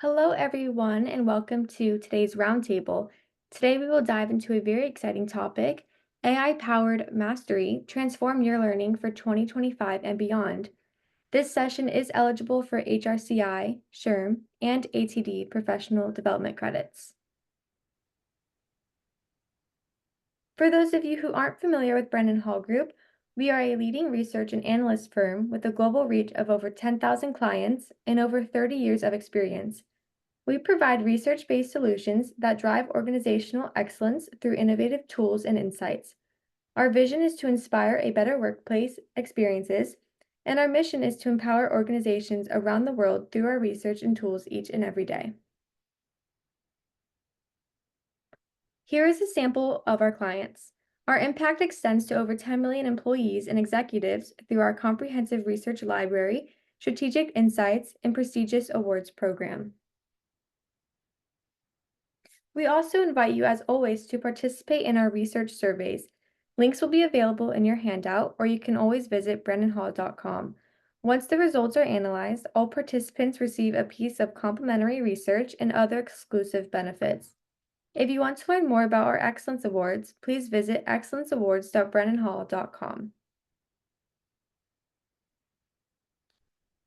Hello, everyone, and welcome to today's roundtable. Today, we will dive into a very exciting topic: AI-powered mastery, transform your learning for 2025 and beyond. This session is eligible for HRCI, SHRM, and ATD professional development credits. For those of you who aren't familiar with Brennan Hall Group, we are a leading research and analyst firm with a global reach of over 10,000 clients and over 30 years of experience. We provide research-based solutions that drive organizational excellence through innovative tools and insights. Our vision is to inspire a better workplace experiences, and our mission is to empower organizations around the world through our research and tools each and every day. Here is a sample of our clients. Our impact extends to over 10 million employees and executives through our comprehensive research library, strategic insights, and prestigious awards program. We also invite you, as always, to participate in our research surveys. Links will be available in your handout, or you can always visit brennanhall.com. Once the results are analyzed, all participants receive a piece of complimentary research and other exclusive benefits. If you want to learn more about our Excellence Awards, please visit excellenceawards.brennanhall.com.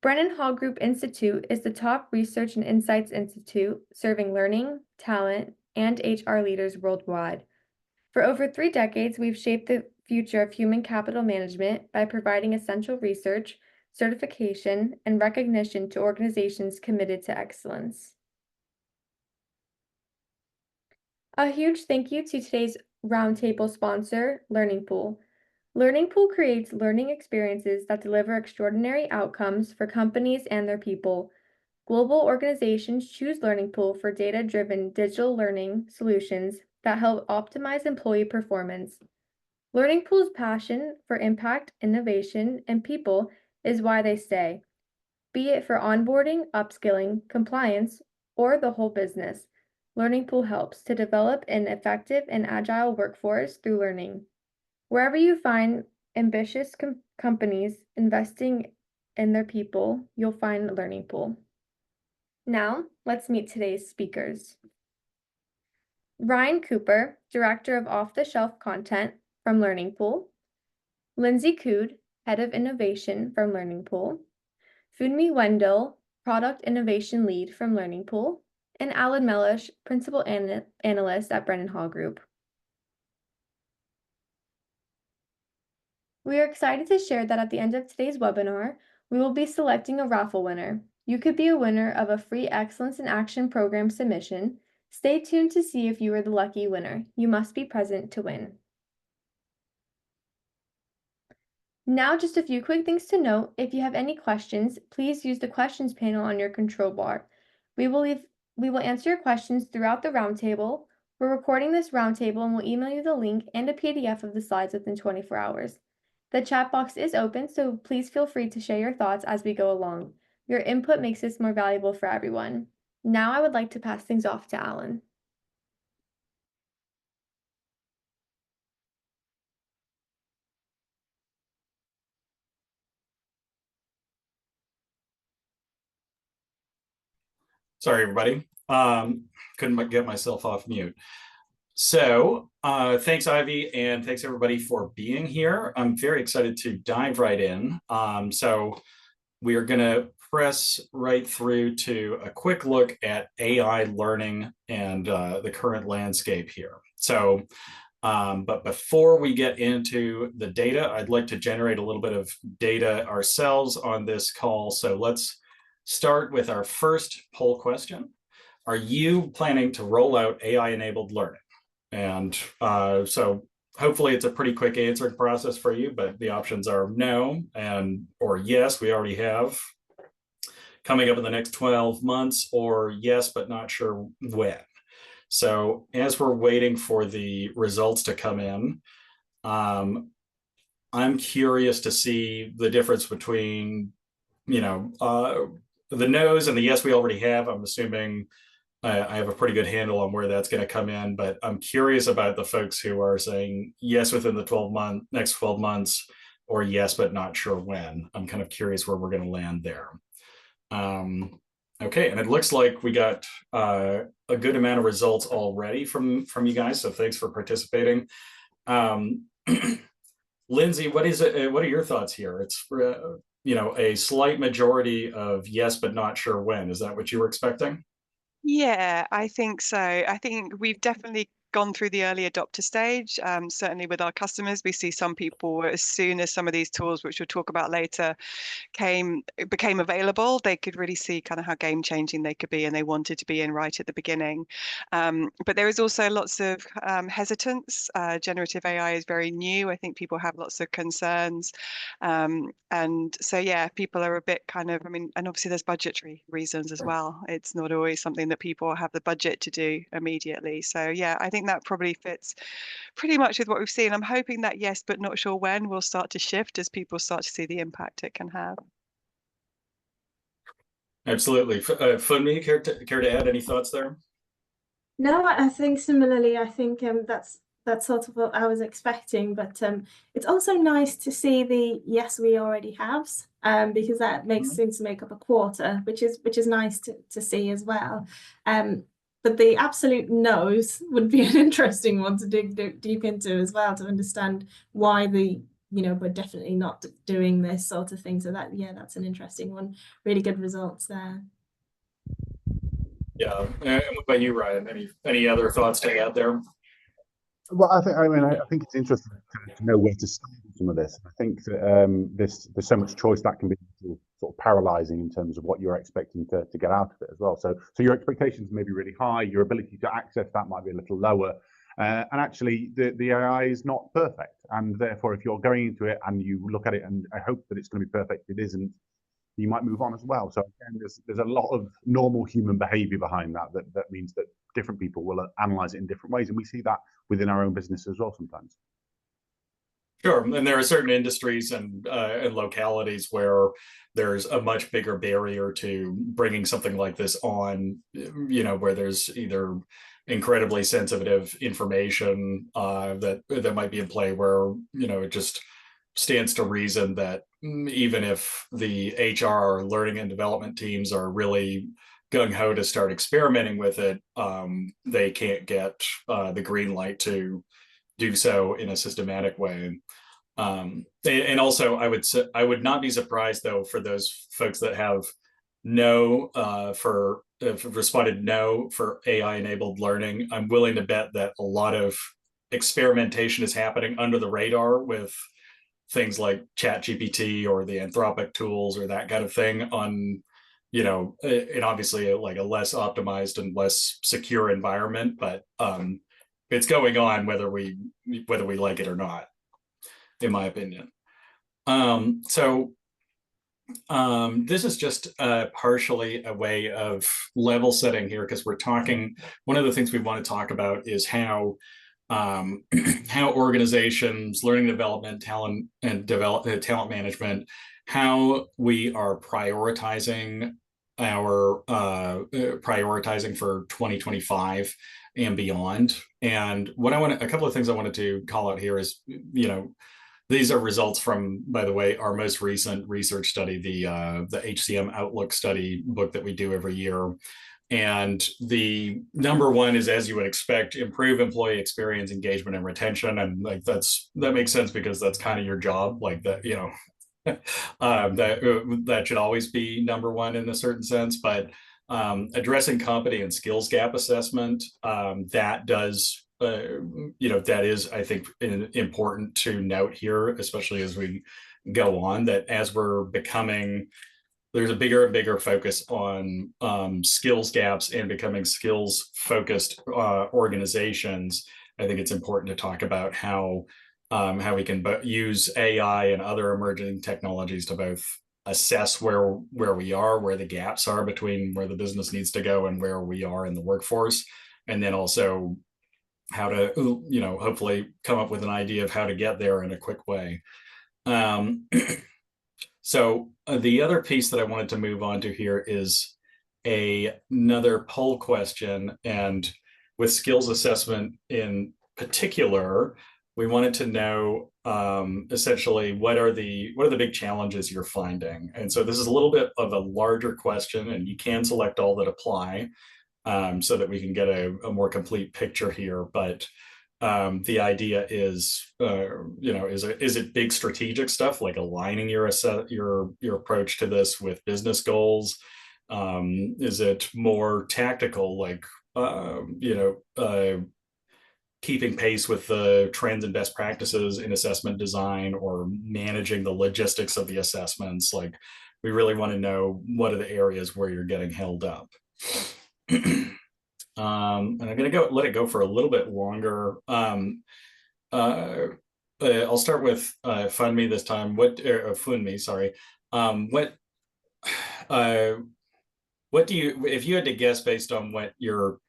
Brennan Hall Group Institute is the top research and insights institute serving learning, talent, and HR leaders worldwide. For over 3 decades, we've shaped the future of human capital management by providing essential research, certification, and recognition to organizations committed to excellence. A huge thank you to today's roundtable sponsor, Learning Pool. Learning Pool creates learning experiences that deliver extraordinary outcomes for companies and their people. Global organizations choose Learning Pool for data-driven digital learning solutions that help optimize employee performance. Learning Pool's passion for impact, innovation, and people is why they stay. Be it for onboarding, upskilling, compliance, or the whole business, Learning Pool helps to develop an effective and agile workforce through learning. Wherever you find ambitious companies investing in their people, you'll find Learning Pool. Now, let's meet today's speakers. Ryan Cooper, Director of Off-the-Shelf Content from Learning Pool. Lindsey Coode, Head of Innovation from Learning Pool. Funmi Wendel, Product Innovation Lead from Learning Pool. And Alan Mellish, Principal Analyst at Brennan Hall Group. We are excited to share that at the end of today's webinar, we will be selecting a raffle winner. You could be a winner of a free Excellence in Action program submission. Stay tuned to see if you are the lucky winner. You must be present to win. Now, just a few quick things to note. If you have any questions, please use the questions panel on your control bar. We will answer your questions throughout the roundtable. We're recording this roundtable and we'll email you the link and a PDF of the slides within 24 hours. The chat box is open, so please feel free to share your thoughts as we go along. Your input makes this more valuable for everyone. Now I would like to pass things off to Alan. Sorry, everybody. Couldn't get myself off mute. So thanks, Ivy, and thanks, everybody, for being here. I'm very excited to dive right in. So we are going to press right through to a quick look at AI learning and the current landscape here. So, but before we get into the data, I'd like to generate a little bit of data ourselves on this call. So let's start with our first poll question. Are you planning to roll out AI-enabled learning? And so hopefully it's a pretty quick answering process for you, but the options are no or yes, we already have, coming up in the next 12 months, or yes, but not sure when. So as we're waiting for the results to come in, I'm curious to see the difference between, the no's and the yes we already have. I'm assuming I have a pretty good handle on where that's going to come in, but I'm curious about the folks who are saying yes within the next 12 months, or yes, but not sure when. I'm kind of curious where we're going to land there. Okay, and it looks like we got a good amount of results already from you guys. So thanks for participating. Um, Lindsey, what is it? What are your thoughts here? It's a slight majority of yes, but not sure when. Is that what you were expecting? Yeah, I think so. I think we've definitely gone through the early adopter stage. Certainly with our customers, we see some people, as soon as some of these tools, which we'll talk about later, became available, they could really see kind of how game changing they could be, and they wanted to be in right at the beginning. But there is also lots of hesitance. Generative AI is very new. I think people have lots of concerns. And so, yeah, people are a bit kind of, I mean, and obviously there's budgetary reasons as well. It's not always something that people have the budget to do immediately. So, yeah, I think that probably fits pretty much with what we've seen. I'm hoping that yes, but not sure when, will start to shift as people start to see the impact it can have. Absolutely. Funmi, care to add any thoughts there? No, I think similarly. I think that's sort of what I was expecting, but it's also nice to see the yes we already haves, because that seems to make up a quarter, which is nice to see as well. But the absolute no's would be an interesting one to dig deep into as well, to understand why we're definitely not doing this sort of thing. So that's an interesting one. Really good results there. Yeah. And what about you, Ryan? Any other thoughts to add there? Well, I think it's interesting to know where to start with some of this. I think that there's so much choice that can be sort of paralyzing in terms of what you're expecting to get out of it as well. So your expectations may be really high, your ability to access that might be a little lower. And actually, the AI is not perfect. And therefore, if you're going into it and you look at it and I hope that it's going to be perfect, it isn't, you might move on as well. So again, there's a lot of normal human behavior behind that means that different people will analyze it in different ways. And we see that within our own business as well sometimes. Sure, and there are certain industries and localities where there's a much bigger barrier to bringing something like this on, where there's either incredibly sensitive information that might be in play, where it just stands to reason that even if the HR learning and development teams are really gung-ho to start experimenting with it, they can't get the green light to do so in a systematic way. And also, I would not be surprised though for those folks that have responded no for AI enabled learning. I'm willing to bet that a lot of experimentation is happening under the radar with things like ChatGPT or the Anthropic tools or that kind of thing on, and obviously like a less optimized and less secure environment, but it's going on whether we like it or not, in my opinion. This is just partially a way of level setting here, because one of the things we want to talk about is how organizations, learning development, talent management, how we are prioritizing for 2025 and beyond. And a couple of things I wanted to call out here is, these are results from, by the way, our most recent research study, the HCM Outlook study book that we do every year. And the number one is, as you would expect, improve employee experience, engagement, and retention. And like that makes sense, because that's kind of your job, like that, that should always be number one in a certain sense. But addressing competency and skills gap assessment, that is, I think, important to note here, especially as we go on, that as we're becoming, there's a bigger and bigger focus on skills gaps and becoming skills focused organizations. I think it's important to talk about how we can use AI and other emerging technologies to both assess where we are, where the gaps are between where the business needs to go and where we are in the workforce, and then also how to, hopefully come up with an idea of how to get there in a quick way. So the other piece that I wanted to move on to here is another poll question, and with skills assessment in particular, we wanted to know essentially what are the big challenges you're finding. And so this is a little bit of a larger question, and you can select all that apply so that we can get a more complete picture here. But the idea is, is it big strategic stuff like aligning your approach to this with business goals? Is it more tactical, like keeping pace with the trends and best practices in assessment design, or managing the logistics of the assessments? Like, we really want to know what are the areas where you're getting held up. And I'm going to let it go for a little bit longer. I'll start with Funmi this time. Funmi, sorry. What do you, if you had to guess based on what your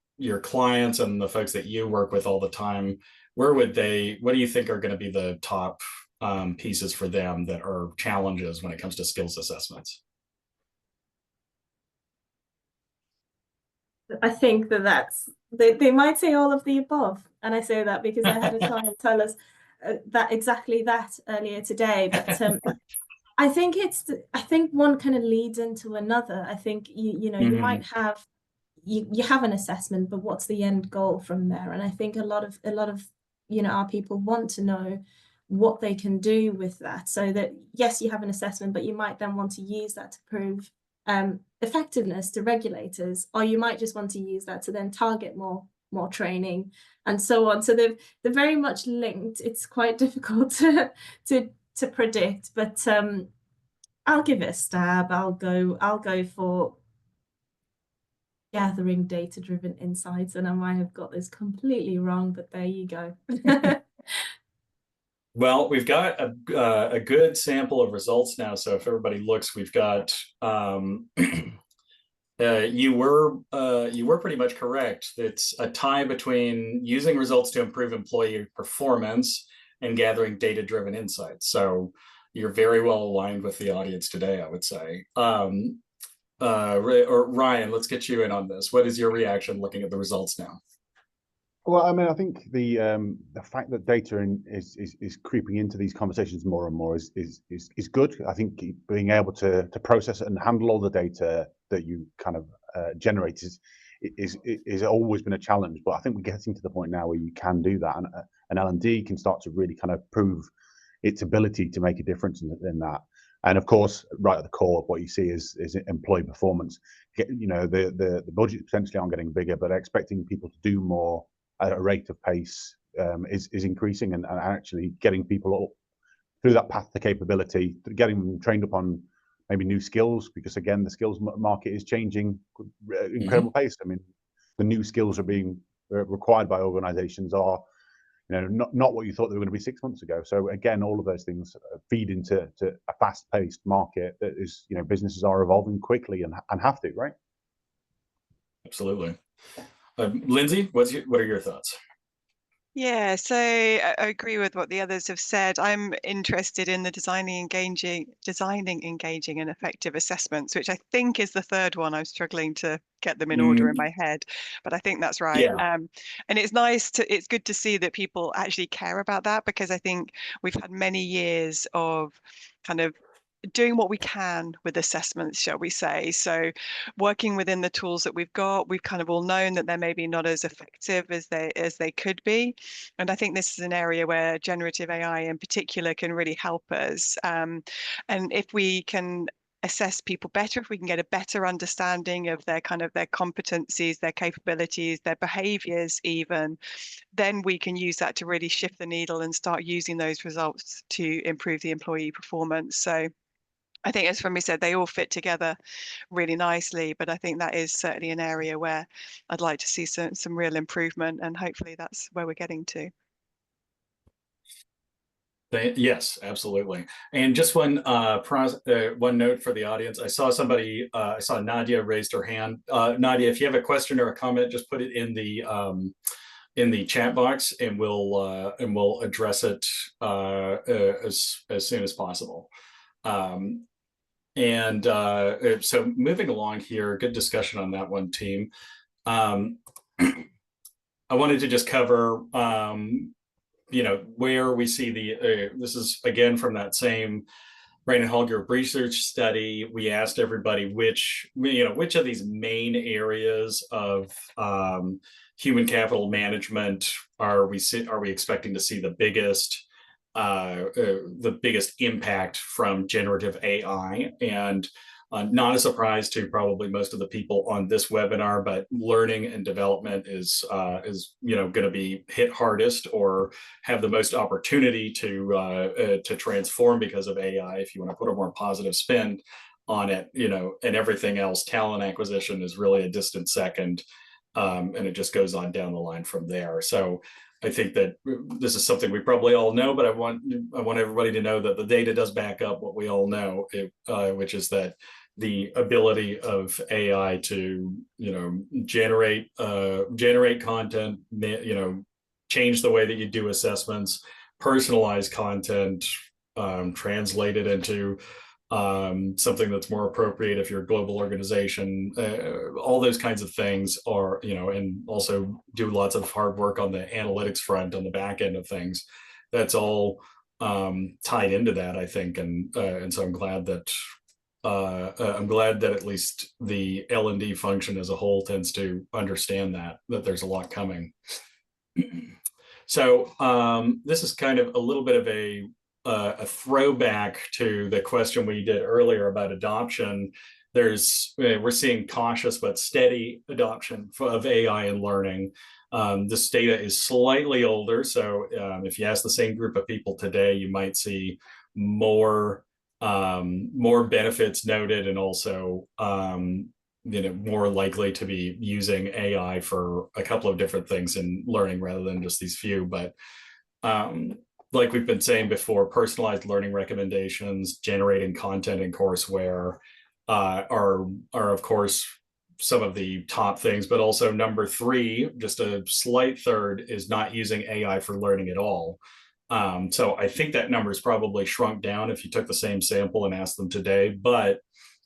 clients and the folks that you work with all the time, what do you think are going to be the top pieces for them that are challenges when it comes to skills assessments? I think they might say all of the above, and I say that because I had a client tell us that exactly that earlier today. But I think one kind of leads into another. I think you might have you have an assessment, but what's the end goal from there? And I think a lot of our people want to know what they can do with that, so that yes, you have an assessment, but you might then want to use that to prove effectiveness to regulators, or you might just want to use that to then target more training and so on. So they're very much linked. It's quite difficult to predict, but I'll give it a stab. I'll go for gathering data-driven insights, and I might have got this completely wrong, but there you go. Well, we've got a good sample of results now. So if everybody looks, we've got you were pretty much correct. It's a tie between using results to improve employee performance and gathering data-driven insights. So you're very well aligned with the audience today, I would say. Or Ryan, let's get you in on this. What is your reaction looking at the results now? Well, I mean, I think the fact that data is creeping into these conversations more and more is good. I think being able to process it and handle all the data that you kind of generate is always been a challenge. But I think we're getting to the point now where you can do that, and L&D can start to really kind of prove its ability to make a difference in that. And of course, right at the core of what you see is employee performance. The budgets potentially aren't getting bigger, but expecting people to do more at a rate of pace is increasing, and actually getting people through that path to capability, getting them trained up on maybe new skills, because again, the skills market is changing incredible pace. I mean, the new skills are being required by organizations are not what you thought they were going to be 6 months ago. So again, all of those things feed into a fast-paced market that is, businesses are evolving quickly and have to, right? Absolutely. Lindsey, what are your thoughts? Yeah, so I agree with what the others have said. I'm interested in the designing, engaging, and effective assessments, which I think is the third one. I'm struggling to get them in order in my head, but I think that's right. Yeah. And it's good to see that people actually care about that, because I think we've had many years of kind of doing what we can with assessments, shall we say. So working within the tools that we've got, we've kind of all known that they're maybe not as effective as they could be. And I think this is an area where generative AI in particular can really help us. And if we can assess people better, if we can get a better understanding of their competencies, their capabilities, their behaviors even, then we can use that to really shift the needle and start using those results to improve the employee performance. So I think, as Funmi said, they all fit together really nicely, but I think that is certainly an area where I'd like to see some real improvement, and hopefully that's where we're getting to. Yes, absolutely. And just one note for the audience. I saw Nadia raised her hand. Nadia, if you have a question or a comment, just put it in the chat box, and we'll address it as soon as possible. So moving along here, good discussion on that one, team. I wanted to just cover where we see this is again from that same Brandon Hall Group research study. We asked everybody which of these main areas of human capital management are we expecting to see the biggest impact from generative AI. And not a surprise to probably most of the people on this webinar, but learning and development is going to be hit hardest or have the most opportunity to transform because of AI. If you want to put a more positive spin on it, and everything else, talent acquisition is really a distant second, and it just goes on down the line from there. So I think that this is something we probably all know, but I want everybody to know that the data does back up what we all know, which is that the ability of AI to generate content, change the way that you do assessments, personalize content, translate it into something that's more appropriate if you're a global organization, all those kinds of things are, and also do lots of hard work on the analytics front on the back end of things. That's all tied into that, I think, and so I'm glad that at least the L&D function as a whole tends to understand that there's a lot coming. So this is kind of a little bit of a throwback to the question we did earlier about adoption. We're seeing cautious but steady adoption of AI and learning. This data is slightly older, so if you ask the same group of people today, you might see more benefits noted, and also more likely to be using AI for a couple of different things in learning rather than just these few. But like we've been saying before, personalized learning recommendations, generating content in courseware are of course some of the top things, but also number 3, just a slight third, is not using AI for learning at all. So I think that number is probably shrunk down if you took the same sample and asked them today. But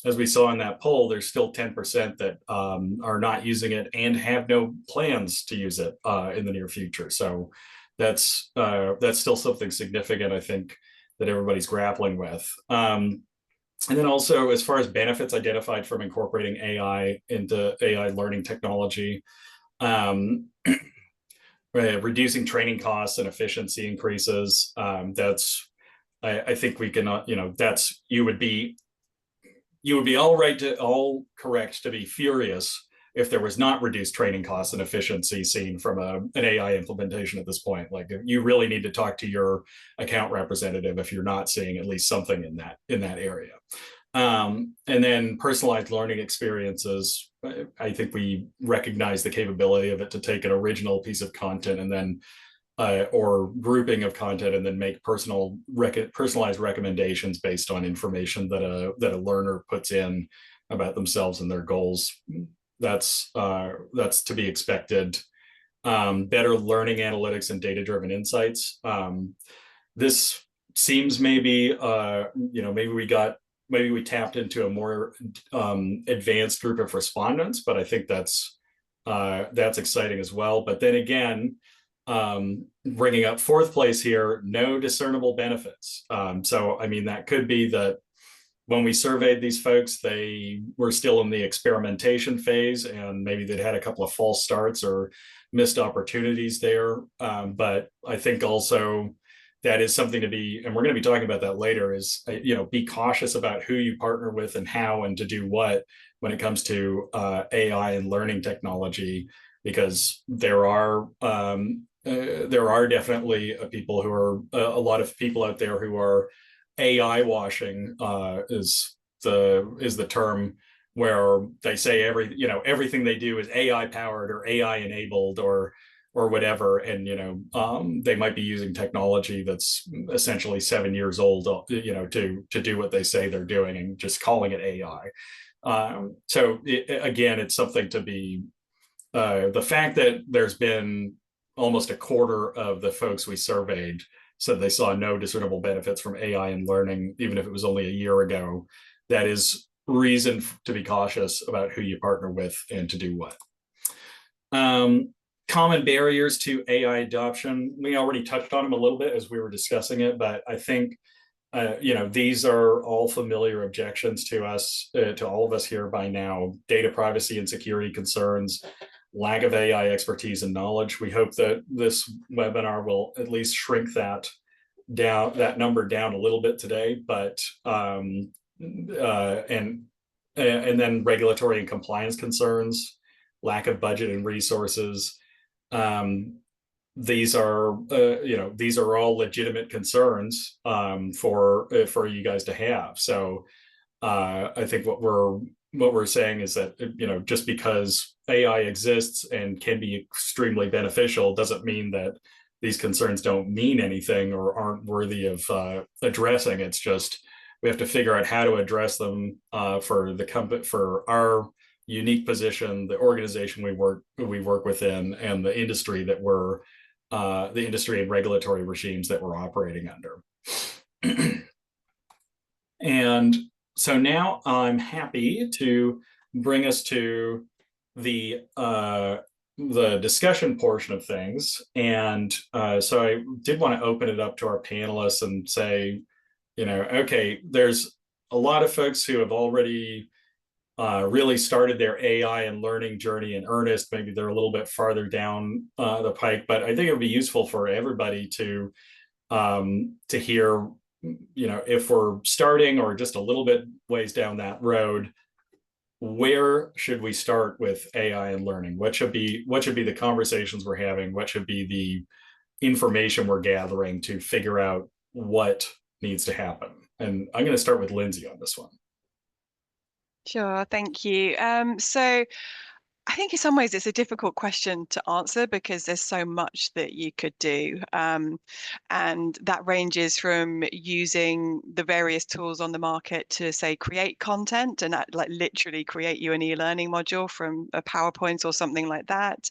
as we saw in that poll, there's still 10% that are not using it and have no plans to use it in the near future. So that's still something significant, I think, that everybody's grappling with. And then also, as far as benefits identified from incorporating AI into AI learning technology, reducing training costs and efficiency increases. I think we can, you would be all correct to be furious if there was not reduced training costs and efficiency seen from an AI implementation at this point. Like, you really need to talk to your account representative if you're not seeing at least something in that area. And then personalized learning experiences. I think we recognize the capability of it to take an original piece of content and then or grouping of content and then make personalized recommendations based on information that a learner puts in about themselves and their goals. That's to be expected. Better learning analytics and data-driven insights. This seems maybe maybe we tapped into a more advanced group of respondents, but I think that's exciting as well. But then again, bringing up 4th place here, no discernible benefits. So, I mean, that could be that when we surveyed these folks, they were still in the experimentation phase, and maybe they'd had a couple of false starts or missed opportunities there. But I think also that is something to be, and we're going to be talking about that later, is, be cautious about who you partner with and how and to do what when it comes to AI and learning technology, because there are definitely people who are a lot of people out there who are AI washing, is the term, where they say everything they do is AI powered or AI enabled or whatever, and they might be using technology that's essentially 7 years old, to do what they say they're doing, and just calling it AI. So again, it's something to be. The fact that there's been almost a quarter of the folks we surveyed said they saw no discernible benefits from AI and learning, even if it was only a year ago, that is reason to be cautious about who you partner with and to do what. common barriers to AI adoption, we already touched on them a little bit as we were discussing it, but I think these are all familiar objections to us, to all of us here by now: data privacy and security concerns, lack of AI expertise and knowledge. We hope that this webinar will at least shrink that number down a little bit today, but and then regulatory and compliance concerns, lack of budget and resources. These are all legitimate concerns for you guys to have. So I think what we're saying is that just because AI exists and can be extremely beneficial doesn't mean that these concerns don't mean anything or aren't worthy of addressing. It's just we have to figure out how to address them for the company, for our unique position, the organization we work within, and the industry that we're the industry and regulatory regimes that we're operating under. And so now I'm happy to bring us to the discussion portion of things. And so I did want to open it up to our panelists and say, okay, there's a lot of folks who have already really started their AI and learning journey in earnest. Maybe they're a little bit farther down the pike, but I think it would be useful for everybody to hear, if we're starting or just a little bit ways down that road, where should we start with AI and learning? What should be the conversations we're having? What should be the information we're gathering to figure out what needs to happen? And I'm going to start with Lindsey on this one. Sure, thank you. So I think in some ways it's a difficult question to answer because there's so much that you could do. And that ranges from using the various tools on the market to, say, create content and like literally create you an e-learning module from a PowerPoint or something like that,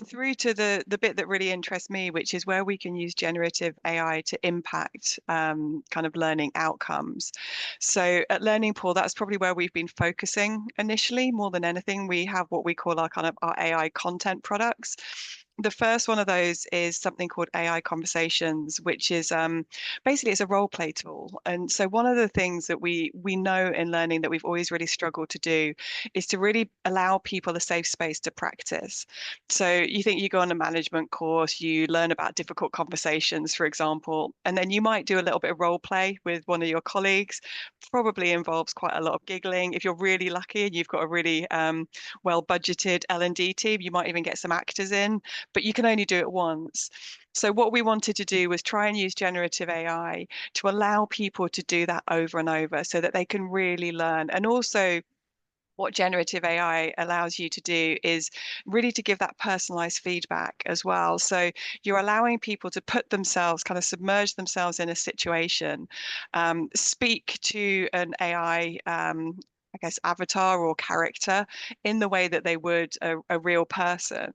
through to the bit that really interests me, which is where we can use generative AI to impact kind of learning outcomes. So at Learning Pool, that's probably where we've been focusing initially more than anything. We have what we call our AI content products. The first one of those is something called AI Conversations, which is basically it's a role play tool. And so one of the things that we know in learning that we've always really struggled to do is to really allow people a safe space to practice. So you think you go on a management course, you learn about difficult conversations, for example, and then you might do a little bit of role play with one of your colleagues. Probably involves quite a lot of giggling. If you're really lucky and you've got a really well budgeted L&D team, you might even get some actors in, but you can only do it once. So what we wanted to do was try and use generative AI to allow people to do that over and over so that they can really learn. And also what generative AI allows you to do is really to give that personalized feedback as well. So you're allowing people to put themselves, kind of submerge themselves in a situation, speak to an AI I guess, avatar or character in the way that they would a real person.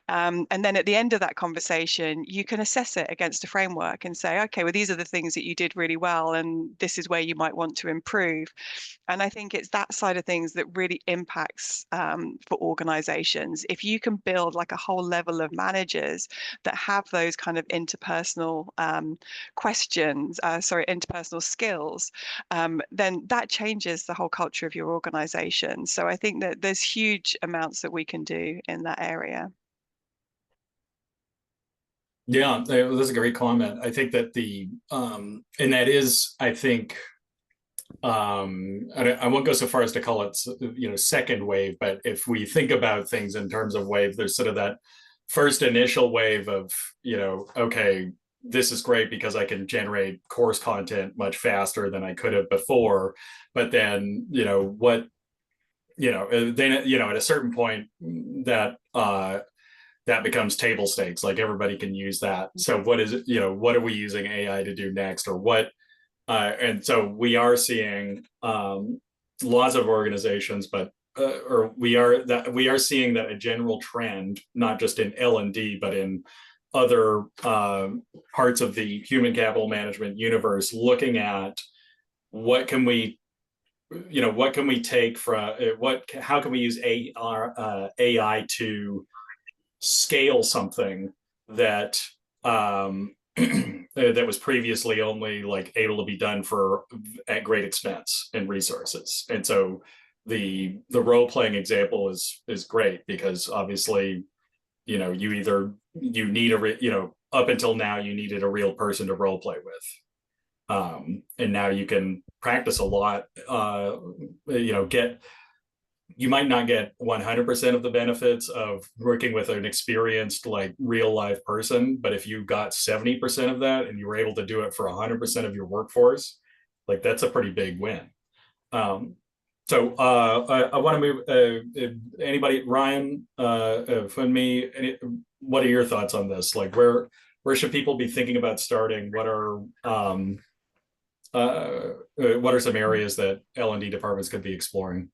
And then at the end of that conversation, you can assess it against a framework and say, okay, well, these are the things that you did really well, and this is where you might want to improve. And I think it's that side of things that really impacts for organizations. If you can build like a whole level of managers that have those kind of interpersonal interpersonal skills, then that changes the whole culture of your organization. So I think that there's huge amounts that we can do in that area. Yeah, that's a great comment. I think that and that is, I think, I won't go so far as to call it, second wave, but if we think about things in terms of wave, there's sort of that first initial wave of, okay, this is great because I can generate course content much faster than I could have before. But then, then, at a certain point that becomes table stakes, like everybody can use that. So what is it, what are we using AI to do next, or what? And so we are seeing lots of organizations, but we are seeing that a general trend, not just in L&D, but in other parts of the human capital management universe, looking at what can we take from how can we use AI to scale something that that was previously only like able to be done at great expense and resources. And so the role playing example is great, because obviously, you know, you need up until now you needed a real person to role play with, and now you can practice a lot. You might not get 100% of the benefits of working with an experienced, like real life person, but if you got 70% of that and you were able to do it for 100% of your workforce, like that's a pretty big win. So I want to move. Anybody, Ryan, Funmi, what are your thoughts on this? Like, where should people be thinking about starting? What are some areas that L&D departments could be exploring?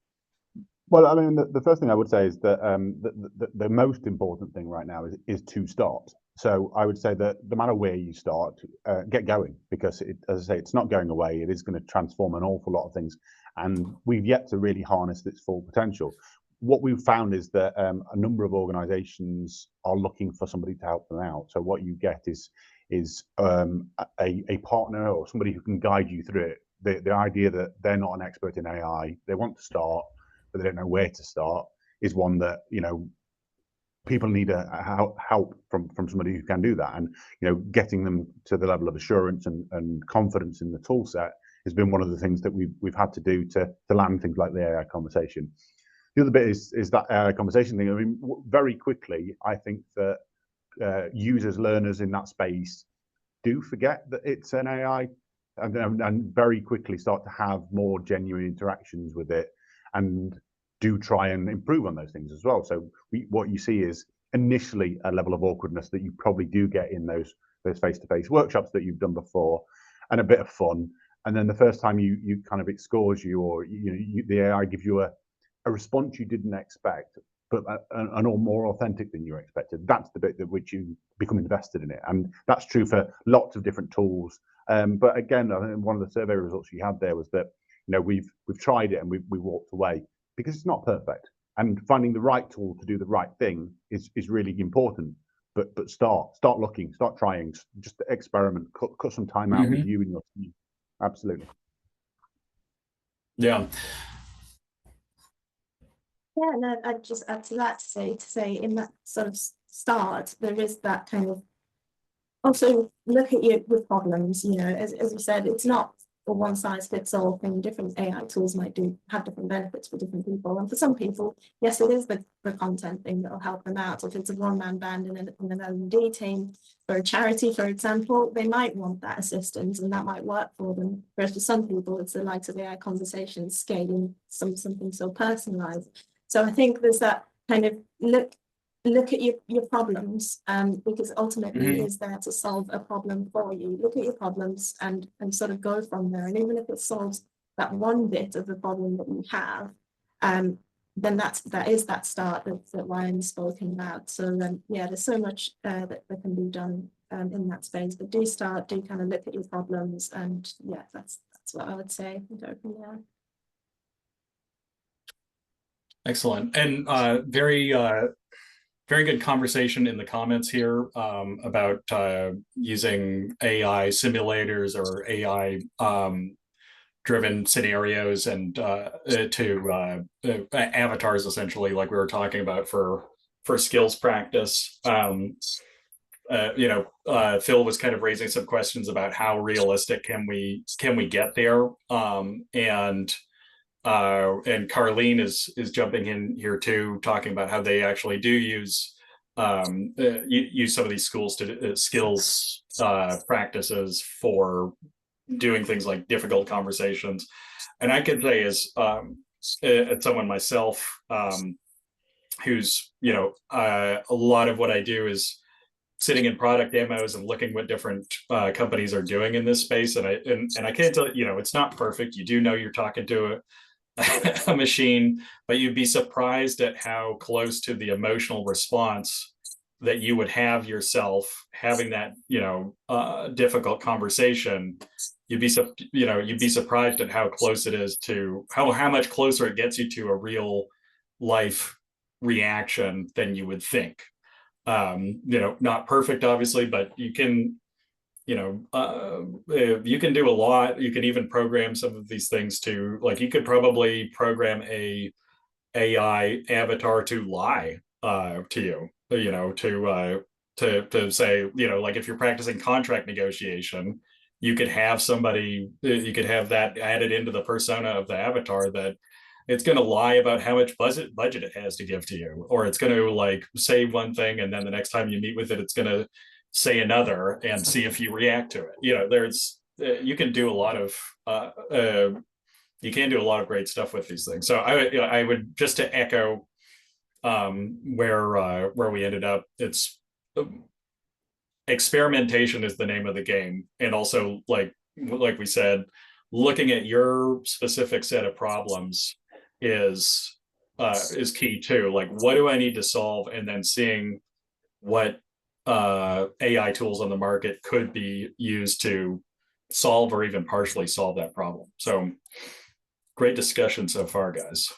Well, I mean, the first thing I would say is that the most important thing right now is to start. So I would say that no matter where you start, get going, because as I say, it's not going away. It is going to transform an awful lot of things, and we've yet to really harness its full potential. What we've found is that a number of organizations are looking for somebody to help them out. So what you get is a partner or somebody who can guide you through it. The idea that they're not an expert in AI, they want to start, but they don't know where to start, is one that, you know, people need help from somebody who can do that. And, you know, getting them to the level of assurance and confidence in the tool set has been one of the things that we've had to do to land things like the AI conversation. The other bit is that AI conversation thing. I mean, very quickly, I think that users, learners in that space do forget that it's an AI, and very quickly start to have more genuine interactions with it, and do try and improve on those things as well. So what you see is initially a level of awkwardness that you probably do get in those face-to-face workshops that you've done before, and a bit of fun. And then the first time you kind of it scores you, or the AI gives you a response you didn't expect, but an more authentic than you expected. That's the bit that which you become invested in it, and that's true for lots of different tools. But again, I think one of the survey results you had there was that, you know, we've tried it and we walked away because it's not perfect, and finding the right tool to do the right thing is really important. But start looking, start trying, just experiment, cut some time out with you and your team. Absolutely. Yeah. Yeah, no, I'd just add to that to say in that sort of start, there is that kind of also look at you with problems. You know, as you said, it's not a one size fits all thing. Different AI tools might have different benefits for different people, and for some people, yes, it is the content thing that will help them out. If it's a one-man band in an L&D team for a charity, for example, they might want that assistance, and that might work for them. Whereas for some people, it's the likes of AI conversations scaling something so personalized. So I think there's that kind of look at your problems, because ultimately it is there to solve a problem for you. Look at your problems and sort of go from there. And even if it solves that one bit of the problem that you have, then that is that start that Ryan's spoken about. So yeah, there's so much that can be done in that space. But do kind of look at your problems, and yeah, that's what I would say. Go from there. Excellent. And very good conversation in the comments here about using AI simulators or AI driven scenarios and to avatars, essentially, like we were talking about for skills practice. Phil was kind of raising some questions about how realistic can we get there, and Carlene is jumping in here too, talking about how they actually do use some of these skills practices for doing things like difficult conversations. And I can say, as someone myself who's, a lot of what I do is sitting in product demos and looking what different companies are doing in this space. And I can't tell you, it's not perfect. You do know you're talking to a machine, but you'd be surprised at how close to the emotional response that you would have yourself having that, difficult conversation. You'd be surprised at how close it is to how much closer it gets you to a real life reaction than you would think. Not perfect, obviously, but you can, you can do a lot. You can even program some of these things to, like, you could probably program a AI avatar to lie to you, to say, like if you're practicing contract negotiation, you could have that added into the persona of the avatar, that it's going to lie about how much budget it has to give to you, or it's going to like say one thing and then the next time you meet with it, it's going to say another, and see if you react to it. You can do a lot of great stuff with these things. So I would, just to echo where we ended up, it's experimentation is the name of the game, and also like we said, looking at your specific set of problems is key too. Like, what do I need to solve, and then seeing what AI tools on the market could be used to solve or even partially solve that problem. So great discussion so far, guys.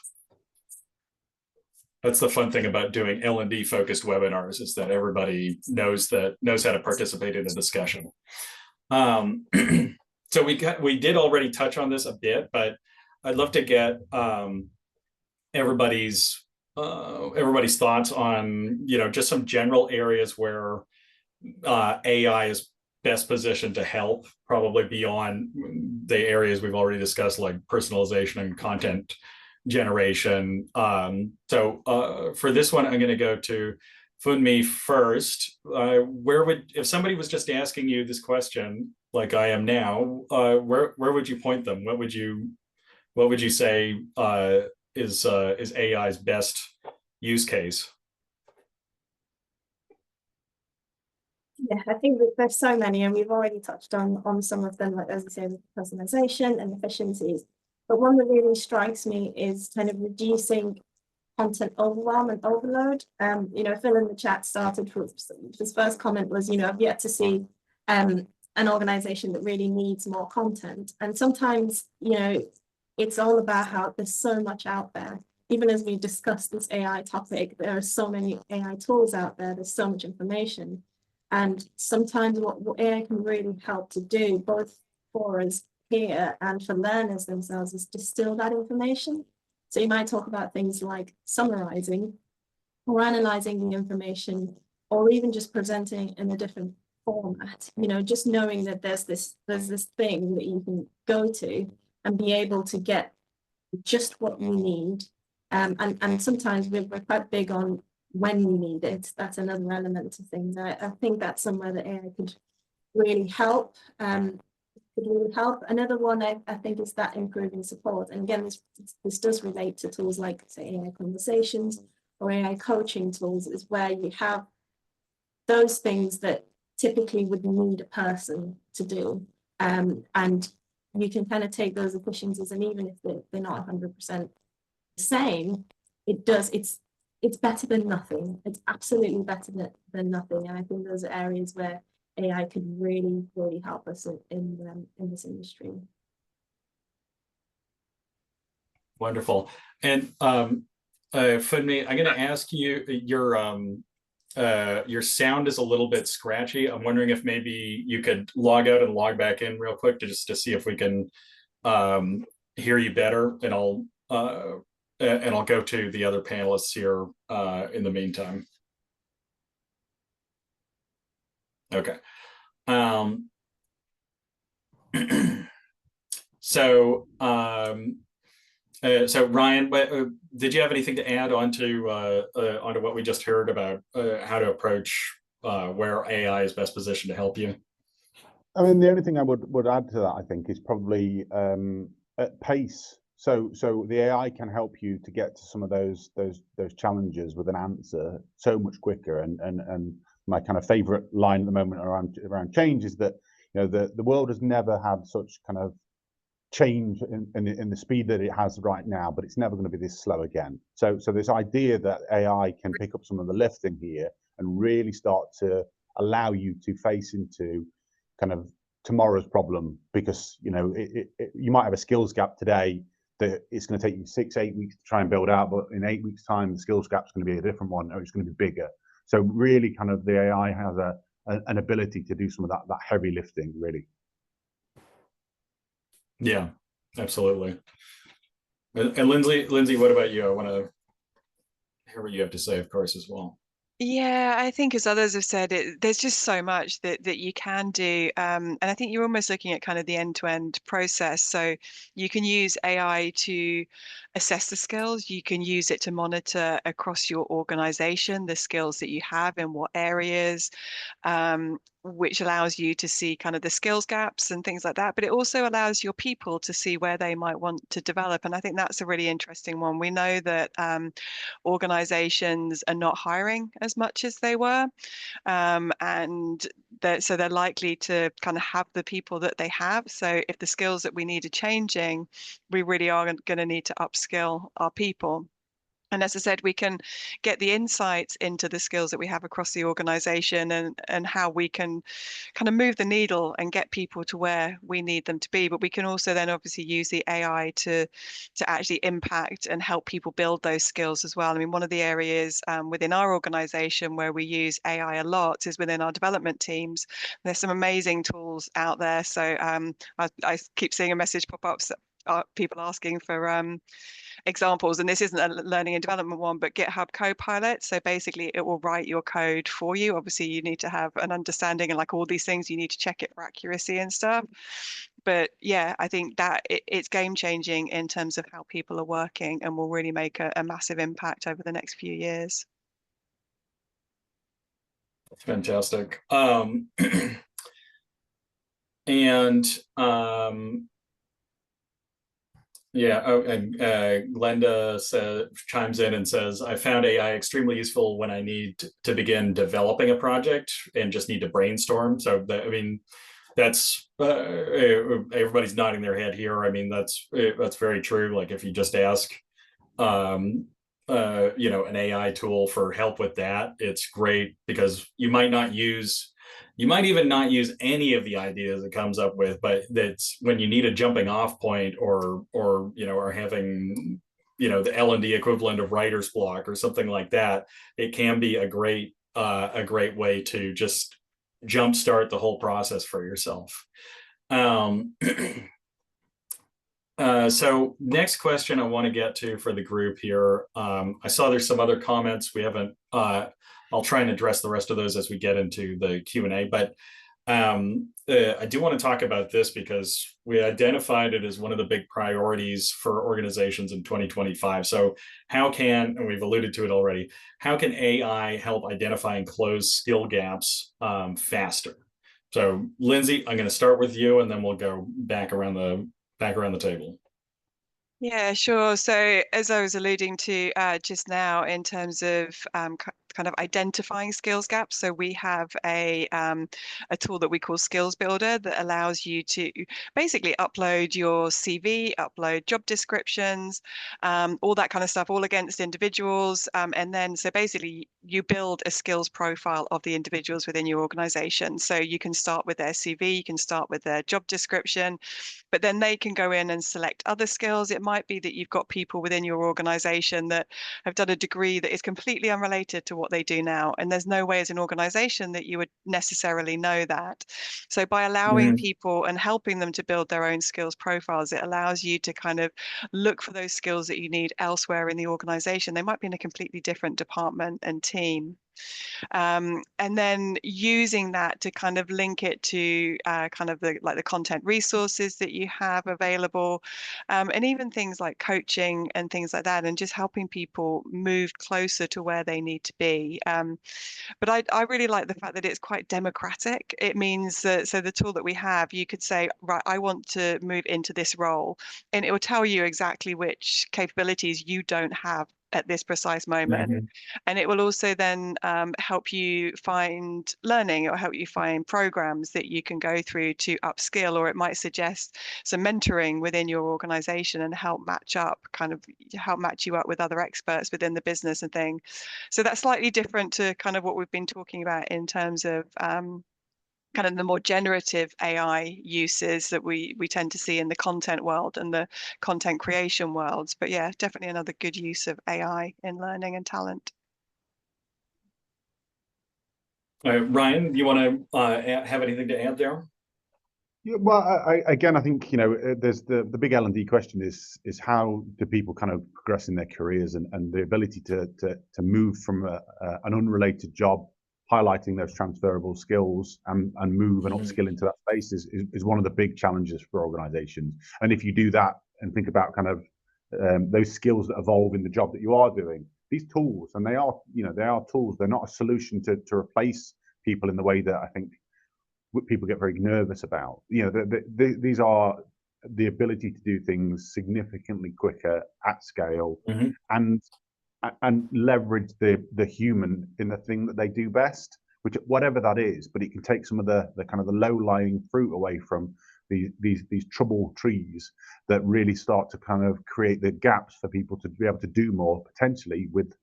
That's the fun thing about doing L&D focused webinars, is that everybody knows how to participate in the discussion. So we did already touch on this a bit, but I'd love to get everybody's thoughts on, just some general areas where AI is best positioned to help, probably beyond the areas we've already discussed, like personalization and content generation. So for this one, I'm going to go to Funmi first. If somebody was just asking you this question, like I am now, where would you point them? What would you say is AI's best use case? Yeah, I think that there's so many, and we've already touched on some of them, like as I said, personalization and efficiencies. But one that really strikes me is kind of reducing content overwhelm and overload. Phil in the chat started with his first comment was, I've yet to see an organization that really needs more content. And sometimes, it's all about how there's so much out there. Even as we discuss this AI topic, there are so many AI tools out there, there's so much information. And sometimes what AI can really help to do, both for us here and for learners themselves, is distill that information. So you might talk about things like summarizing or analyzing the information, or even just presenting in a different format. Just knowing that there's this thing that you can go to and be able to get just what you need. And sometimes we're quite big on when we need it. That's another element to things. I think that's somewhere that AI could really help. Another one I think is that improving support. And again, this does relate to tools like, say, AI conversations or AI coaching tools, is where you have those things that typically would need a person to do. And you can kind of take those efficiencies, and even if they're not 100% the same, it's better than nothing. It's absolutely better than nothing. And I think those are areas where AI could really, really help us in this industry. Wonderful. And Funmi, I'm going to ask you, your sound is a little bit scratchy. I'm wondering if maybe you could log out and log back in real quick to see if we can hear you better, and I'll go to the other panelists here in the meantime. Okay. So Ryan, did you have anything to add onto what we just heard about how to approach where AI is best positioned to help you? I mean, the only thing I would add to that, I think, is probably at pace. So the AI can help you to get to some of those challenges with an answer so much quicker. And my kind of favorite line at the moment around change is that, the world has never had such kind of change in the speed that it has right now, but it's never going to be this slow again. So this idea that AI can pick up some of the lifting here and really start to allow you to face into kind of tomorrow's problem, because you might have a skills gap today that it's going to take you 6-8 weeks to try and build out, but in 8 weeks' time the skills gap's going to be a different one, or it's going to be bigger. So really kind of the AI has an ability to do some of that heavy lifting, really. Yeah, absolutely. And Lindsey, what about you? I want to hear what you have to say, of course, as well. Yeah, I think as others have said, there's just so much that you can do. And I think you're almost looking at kind of the end-to-end process. So you can use AI to assess the skills. You can use it to monitor across your organization the skills that you have in what areas, which allows you to see kind of the skills gaps and things like that. But it also allows your people to see where they might want to develop. And I think that's a really interesting one. We know that organizations are not hiring as much as they were. And so they're likely to kind of have the people that they have. So if the skills that we need are changing, we really are going to need to upskill our people. And as I said, we can get the insights into the skills that we have across the organization and how we can kind of move the needle and get people to where we need them to be. But we can also then obviously use the AI to actually impact and help people build those skills as well. I mean, one of the areas within our organization where we use AI a lot is within our development teams. There's some amazing tools out there. So I keep seeing a message pop up, people asking for examples, and this isn't a learning and development one, but GitHub Copilot. So basically it will write your code for you. Obviously you need to have an understanding, and like all these things, you need to check it for accuracy and stuff. But yeah, I think that it's game changing in terms of how people are working, and will really make a massive impact over the next few years. Fantastic. And yeah, oh, and Glenda chimes in and says, I found AI extremely useful when I need to begin developing a project and just need to brainstorm. So I mean, that's everybody's nodding their head here. I mean, that's very true. Like if you just ask an AI tool for help with that, it's great, because you might even not use any of the ideas it comes up with, but that's when you need a jumping off point, or having the L&D equivalent of writer's block or something like that. It can be a great way to just jumpstart the whole process for yourself. So next question I want to get to for the group here. I saw there's some other comments we haven't. I'll try and address the rest of those as we get into the Q&A. But I do want to talk about this because we identified it as one of the big priorities for organizations in 2025. So and we've alluded to it already, how can AI help identify and close skill gaps faster? So Lindsey, I'm going to start with you, and then we'll go back around the table. Yeah, sure. So as I was alluding to just now, in terms of kind of identifying skills gaps, so we have a tool that we call Skills Builder that allows you to basically upload your CV, upload job descriptions, all that kind of stuff, all against individuals. And then so basically you build a skills profile of the individuals within your organization. So you can start with their CV, you can start with their job description, but then they can go in and select other skills. It might be that you've got people within your organization that have done a degree that is completely unrelated to what they do now. And there's no way as an organization that you would necessarily know that. So by allowing people and helping them to build their own skills profiles, it allows you to kind of look for those skills that you need elsewhere in the organization. They might be in a completely different department and team. And then using that to kind of link it to kind of the content resources that you have available, and even things like coaching and things like that, and just helping people move closer to where they need to be. But I really like the fact that it's quite democratic. It means that, so the tool that we have, you could say, right, I want to move into this role, and it will tell you exactly which capabilities you don't have at this precise moment. And it will also then help you find learning, or help you find programs that you can go through to upskill, or it might suggest some mentoring within your organization and help match you up with other experts within the business and thing. So that's slightly different to kind of what we've been talking about in terms of kind of the more generative AI uses that we tend to see in the content world and the content creation worlds. But yeah, definitely another good use of AI in learning and talent. Ryan, you want to have anything to add there? Yeah, well, again, I think there's the big L&D question is how do people kind of progress in their careers, and the ability to move from an unrelated job, highlighting those transferable skills and move and upskill into that space is one of the big challenges for organizations. And if you do that and think about kind of those skills that evolve in the job that you are doing, these tools, and they are tools, they're not a solution to replace people in the way that I think people get very nervous about. These are the ability to do things significantly quicker at scale, and leverage the human in the thing that they do best, which whatever that is. But it can take some of the kind of the low-lying fruit away from these trouble trees that really start to kind of create the gaps for people to be able to do more potentially with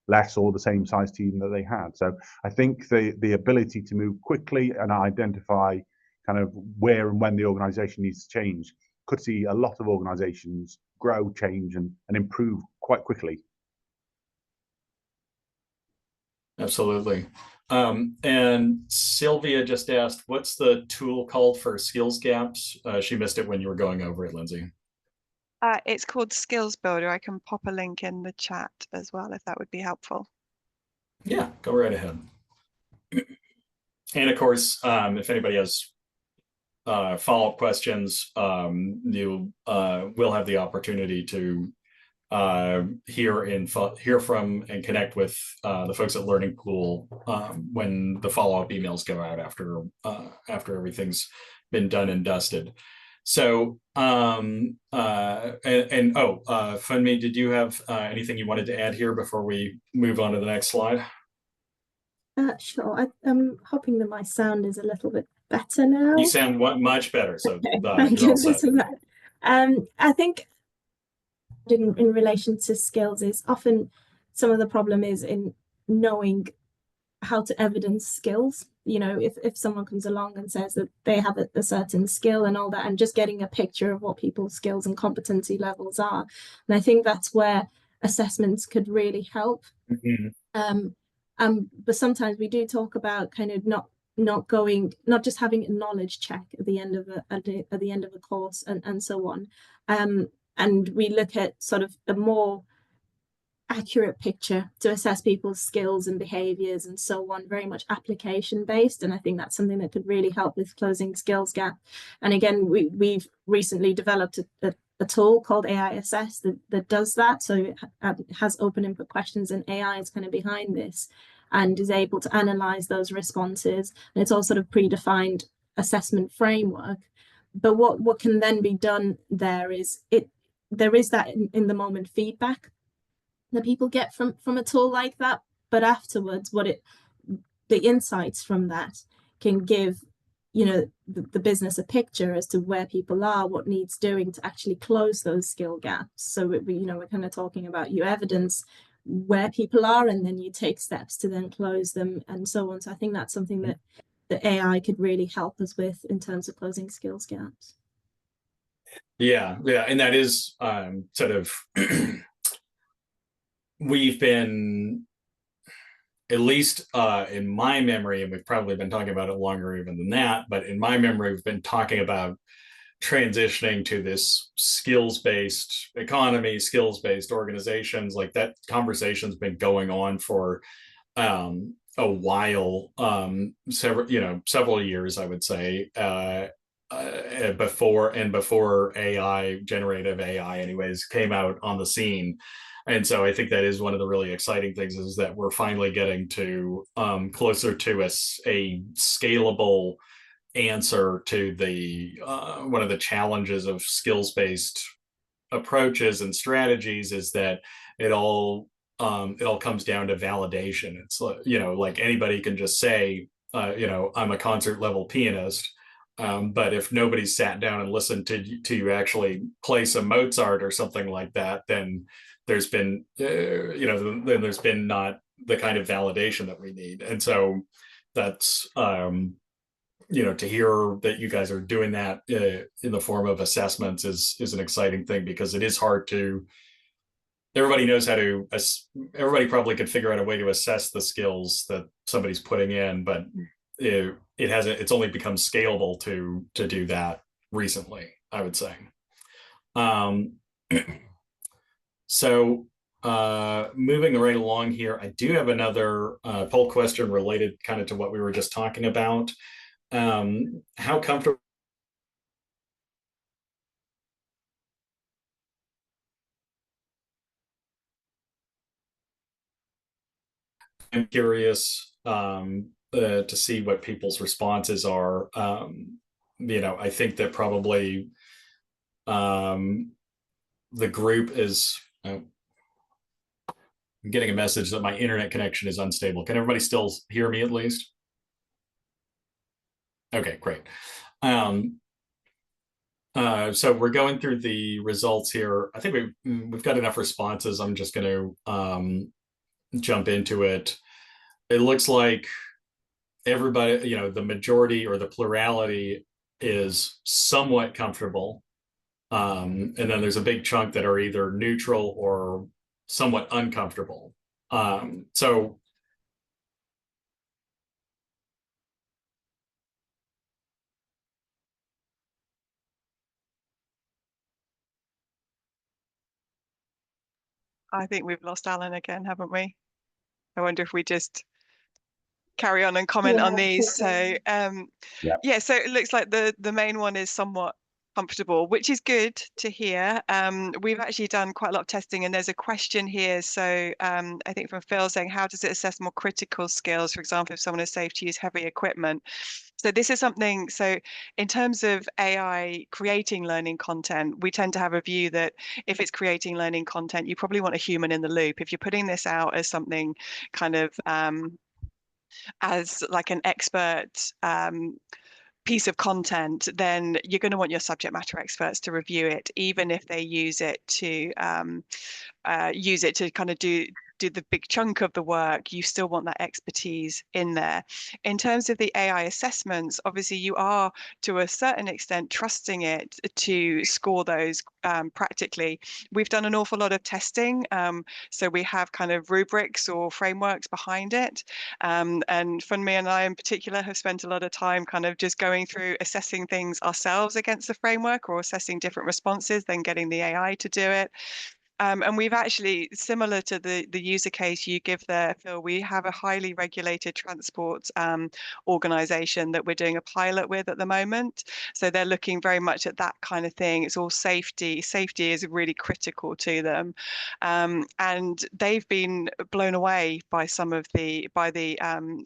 less or the same size team that they had. So I think the ability to move quickly and identify kind of where and when the organization needs to change could see a lot of organizations grow, change, and improve quite quickly. Absolutely. And Sylvia just asked, what's the tool called for skills gaps? She missed it when you were going over it, Lindsay. It's called Skills Builder. I can pop a link in the chat as well, if that would be helpful. Yeah, go right ahead. And of course, if anybody has follow-up questions, you will have the opportunity to hear from and connect with the folks at Learning Pool when the follow-up emails go out after everything's been done and dusted. So Funmi, did you have anything you wanted to add here before we move on to the next slide? Sure. I'm hoping that my sound is a little bit better now. You sound much better, so okay. Thank you for that. I think in relation to skills is often some of the problem is in knowing how to evidence skills. If someone comes along and says that they have a certain skill and all that, and just getting a picture of what people's skills and competency levels are. And I think that's where assessments could really help. But sometimes we do talk about kind of not just having a knowledge check at the end of a course and so on. And we look at sort of a more accurate picture to assess people's skills and behaviors and so on, very much application based. And I think that's something that could really help with closing skills gap. And again, we've recently developed a tool called AI Assess that does that. So it has open input questions, and AI is kind of behind this and is able to analyze those responses. And it's all sort of predefined assessment framework. But what can then be done there is there is that in the moment feedback that people get from a tool like that, but afterwards the insights from that can give the business a picture as to where people are, what needs doing to actually close those skill gaps. So we're kind of talking about you evidence where people are, and then you take steps to then close them and so on. So I think that's something that the AI could really help us with in terms of closing skills gaps. Yeah, and that is sort of we've been, at least in my memory, and we've probably been talking about it longer even than that, but in my memory, we've been talking about transitioning to this skills-based economy, skills-based organizations. Like that conversation's been going on for a while, several years, I would say, before AI, generative AI anyways, came out on the scene. And so I think that is one of the really exciting things, is that we're finally getting to closer to a scalable answer to the one of the challenges of skills-based approaches and strategies is that it all comes down to validation. It's like anybody can just say I'm a concert level pianist, but if nobody's sat down and listened to you actually play some Mozart or something like that, then there's been there's been not the kind of validation that we need. And so that's to hear that you guys are doing that in the form of assessments is an exciting thing, because it is hard to everybody knows how to, everybody probably could figure out a way to assess the skills that somebody's putting in, but it hasn't, it's only become scalable to do that recently, I would say. So moving right along here, I do have another poll question related kind of to what we were just talking about. How comfortable I'm curious to see what people's responses are. You know, I think that probably the group is, I'm getting a message that my internet connection is unstable. Can everybody still hear me at least? Okay, great. So we're going through the results here. I think we've got enough responses. I'm just going to jump into it. It looks like everybody, you know, the majority or the plurality is somewhat comfortable. And then there's a big chunk that are either neutral or somewhat uncomfortable. So I think we've lost Alan again, haven't we? I wonder if we just carry on and comment on these. So yeah, so it looks like the main one is somewhat comfortable, which is good to hear. We've actually done quite a lot of testing, and there's a question here. So I think from Phil saying, how does it assess more critical skills? For example, if someone is safe to use heavy equipment. So this is something, so in terms of AI creating learning content, we tend to have a view that if it's creating learning content, you probably want a human in the loop. If you're putting this out as something kind of as like an expert piece of content, then you're going to want your subject matter experts to review it, even if they use it to kind of do the big chunk of the work. You still want that expertise in there. In terms of the AI assessments, obviously you are to a certain extent trusting it to score those practically. We've done an awful lot of testing, so we have kind of rubrics or frameworks behind it, and Funmi and I in particular have spent a lot of time kind of just going through assessing things ourselves against the framework or assessing different responses, then getting the AI to do it. And we've actually, similar to the user case you give there, Phil, we have a highly regulated transport organization that we're doing a pilot with at the moment. So they're looking very much at that kind of thing. It's all safety. Safety is really critical to them. And they've been blown away by some of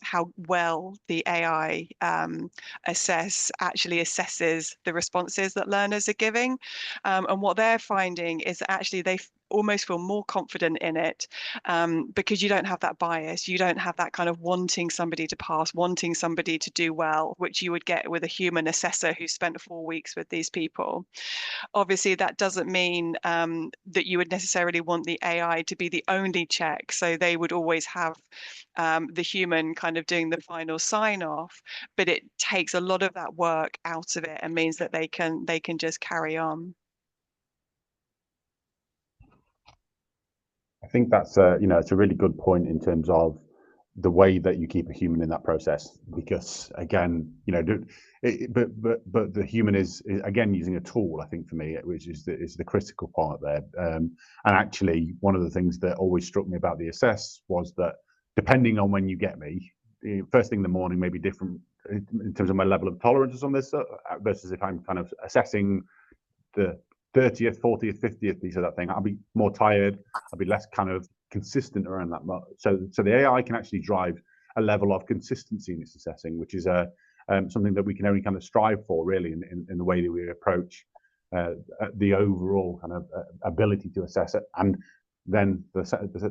how well the AI actually assesses the responses that learners are giving. And what they're finding is that actually they almost feel more confident in it because you don't have that bias. You don't have that kind of wanting somebody to pass, wanting somebody to do well, which you would get with a human assessor who spent 4 weeks with these people. Obviously, that doesn't mean that you would necessarily want the AI to be the only check. So they would always have the human kind of doing the final sign off, but it takes a lot of that work out of it and means that they can just carry on. I think that's you know, it's a really good point in terms of the way that you keep a human in that process, because again, you know, but the human is again using a tool, I think, for me, which is the critical part there. And actually, one of the things that always struck me about the assess was that depending on when you get me, first thing in the morning may be different in terms of my level of tolerance on this versus if I'm kind of assessing the 30th, 40th, 50th piece of that thing, I'll be more tired. I'll be less kind of consistent around that. So the AI can actually drive a level of consistency in its assessing, which is something that we can only kind of strive for, really, in the way that we approach the overall kind of ability to assess it. And then the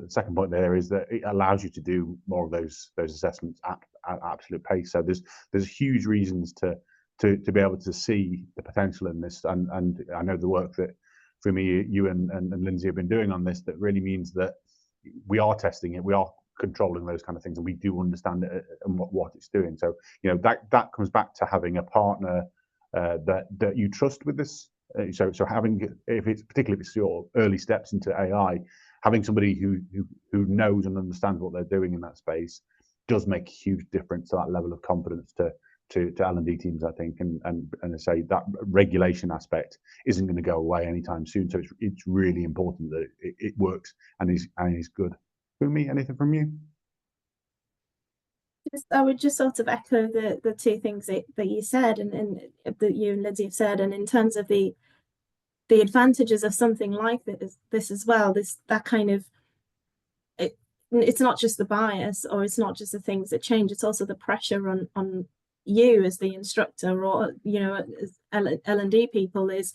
second point there is that it allows you to do more of those assessments at absolute pace. So there's huge reasons to be able to see the potential in this, and I know the work that Funmi, you and Lindsey have been doing on this, that really means that we are testing it, we are controlling those kind of things, and we do understand it and what it's doing. So you know, that comes back to having a partner that you trust with this. So having, particularly if it's your early steps into AI, having somebody who knows and understands what they're doing in that space does make a huge difference to that level of confidence to L&D teams, I think, and I say that regulation aspect isn't going to go away anytime soon. So it's really important that it works and is good. Funmi, anything from you? I would just sort of echo the two things that you said and that you and Lindsey have said, and in terms of the advantages of something like this as well, that kind of it's not just the bias, or it's not just the things that change, it's also the pressure on you as the instructor, or as L&D people, is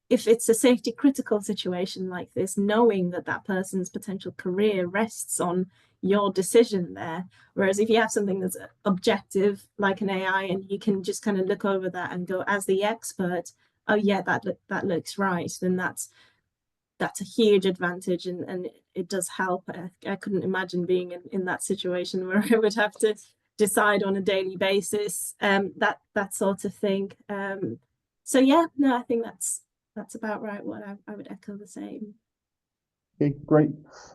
if it's a safety critical situation like this, knowing that person's potential career rests on your decision there. Whereas if you have something that's objective like an AI, and you can just kind of look over that and go, as the expert, oh yeah, that looks right, then that's a huge advantage, and it does help. I couldn't imagine being in that situation where I would have to decide on a daily basis, that sort of thing. So yeah, no, I think that's about right. What I would echo the same. Okay, great.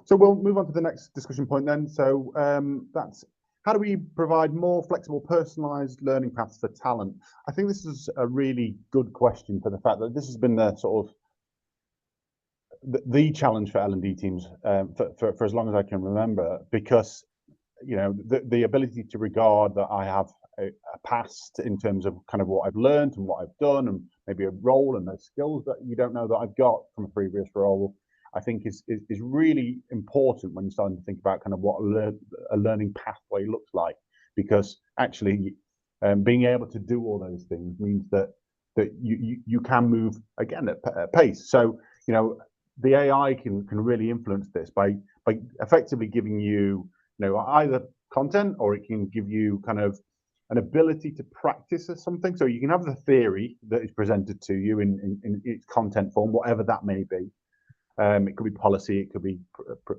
So we'll move on to the next discussion point then. So that's how do we provide more flexible, personalized learning paths for talent? I think this is a really good question, for the fact that this has been the sort of the challenge for L&D teams for as long as I can remember, because the ability to regard that I have a past in terms of kind of what I've learned and what I've done, and maybe a role and those skills that you don't know that I've got from a previous role, I think is really important when you're starting to think about kind of what a learning pathway looks like, because actually being able to do all those things means that you can move again at pace. So the AI can really influence this by effectively giving you either content, or it can give you kind of an ability to practice or something. So you can have the theory that is presented to you in its content form, whatever that may be. It could be policy, it could be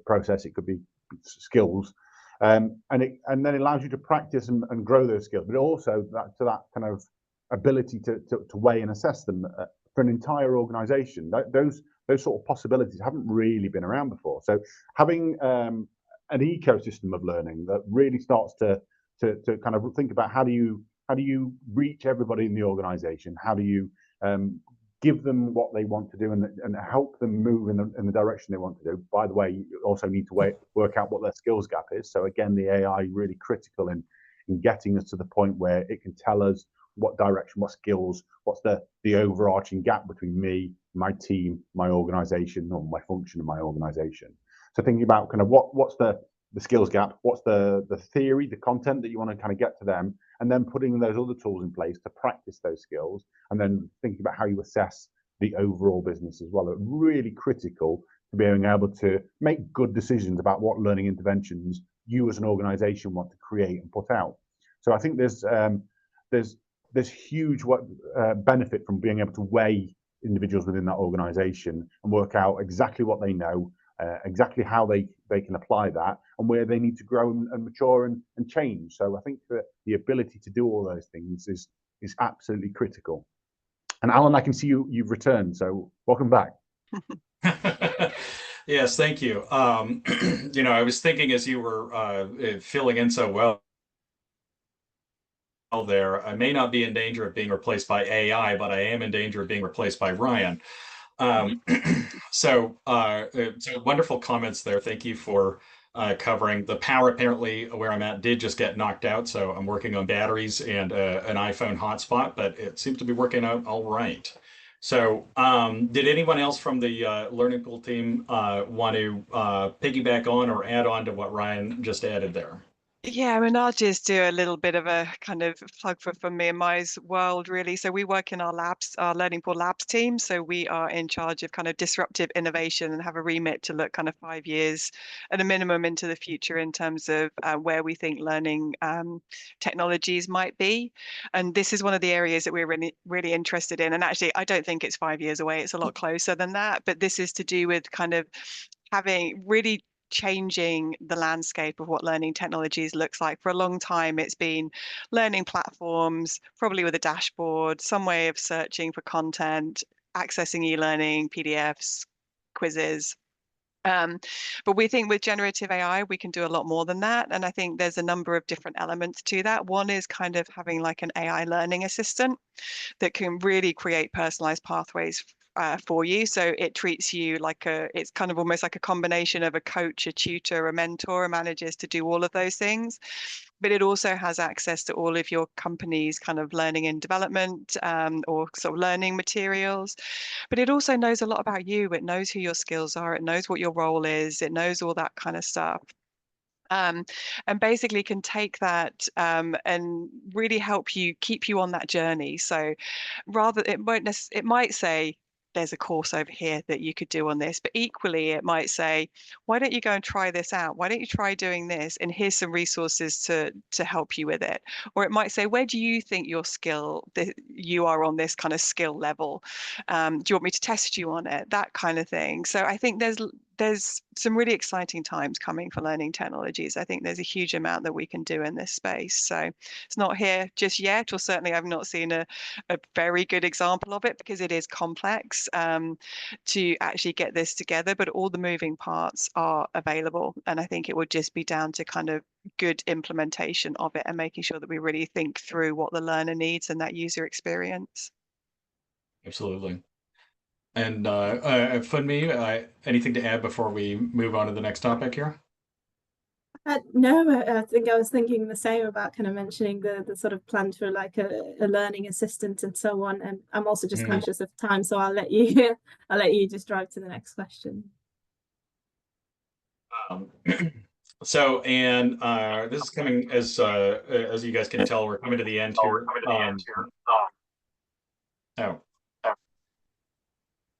process, it could be skills, and then it allows you to practice and grow those skills. But also that kind of ability to weigh and assess them for an entire organization. Those sort of possibilities haven't really been around before. So having an ecosystem of learning that really starts to kind of think about how do you reach everybody in the organization, how do you give them what they want to do and help them move in the direction they want to do. By the way, you also need to work out what their skills gap is. So again, the AI is really critical in getting us to the point where it can tell us what direction, what skills, what's the overarching gap between me, my team, my organization, or my function in my organization. So thinking about kind of what's the skills gap, what's the theory, the content that you want to kind of get to them, and then putting those other tools in place to practice those skills, and then thinking about how you assess the overall business as well. It's really critical to being able to make good decisions about what learning interventions you as an organization want to create and put out. So I think there's huge benefit from being able to weigh individuals within that organization and work out exactly what they know, exactly how they can apply that, and where they need to grow and mature and change. So I think that the ability to do all those things is absolutely critical. And Alan, I can see you've returned, so welcome back. Yes, thank you. I was thinking as you were filling in so well there, I may not be in danger of being replaced by AI, but I am in danger of being replaced by Ryan. So wonderful comments there. Thank you for covering. The power apparently where I'm at did just get knocked out, so I'm working on batteries and an iPhone hotspot, but it seems to be working out all right. So did anyone else from the Learning Pool team want to piggyback on or add on to what Ryan just added there? Yeah, I mean, I'll just do a little bit of a kind of plug for Funmi and my's world, really. So we work in our labs, our Learning Pool Labs team. So we are in charge of kind of disruptive innovation and have a remit to look kind of 5 years at a minimum into the future in terms of where we think learning technologies might be. And this is one of the areas that we're really, really interested in. And actually, I don't think it's 5 years away. It's a lot closer than that. But this is to do with kind of having really changing the landscape of what learning technologies looks like. For a long time, it's been learning platforms, probably with a dashboard, some way of searching for content, accessing e-learning, PDFs, quizzes. But we think with generative AI, we can do a lot more than that. And I think there's a number of different elements to that. One is kind of having like an AI learning assistant that can really create personalized pathways for you. So it treats you like it's kind of almost like a combination of a coach, a tutor, a mentor, and manages to do all of those things. But it also has access to all of your company's kind of learning and development or sort of learning materials. But it also knows a lot about you. It knows who your skills are. It knows what your role is. It knows all that kind of stuff. And basically can take that and really help you keep you on that journey. So rather, it might say, there's a course over here that you could do on this, but equally it might say, why don't you go and try this out? Why don't you try doing this? And here's some resources to help you with it. Or it might say, where do you think you are on this kind of skill level? Do you want me to test you on it? That kind of thing. So I think there's some really exciting times coming for learning technologies. I think there's a huge amount that we can do in this space. So it's not here just yet, or certainly I've not seen a very good example of it because it is complex to actually get this together, but all the moving parts are available. And I think it would just be down to kind of good implementation of it and making sure that we really think through what the learner needs and that user experience. Absolutely. And Funmi, anything to add before we move on to the next topic here? No, I think I was thinking the same about kind of mentioning the sort of plan for like a learning assistant and so on. And I'm also just conscious of time, so I'll let you just drive to the next question. So, and this is coming as you guys can tell, we're coming to the end here. Oh,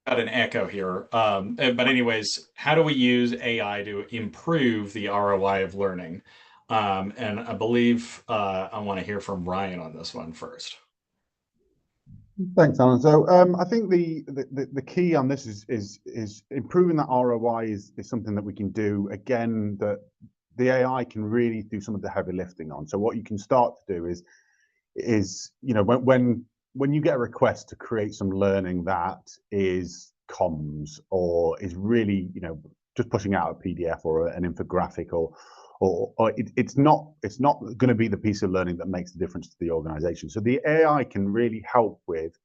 got an echo here. But anyways, how do we use AI to improve the ROI of learning? And I believe I want to hear from Ryan on this one first. Thanks, Alan. So I think the key on this is improving that ROI is something that we can do. Again, that the AI can really do some of the heavy lifting on. So what you can start to do is when you get a request to create some learning that is comms or is really just pushing out a PDF or an infographic or it's not going to be the piece of learning that makes the difference to the organization. So the AI can really help with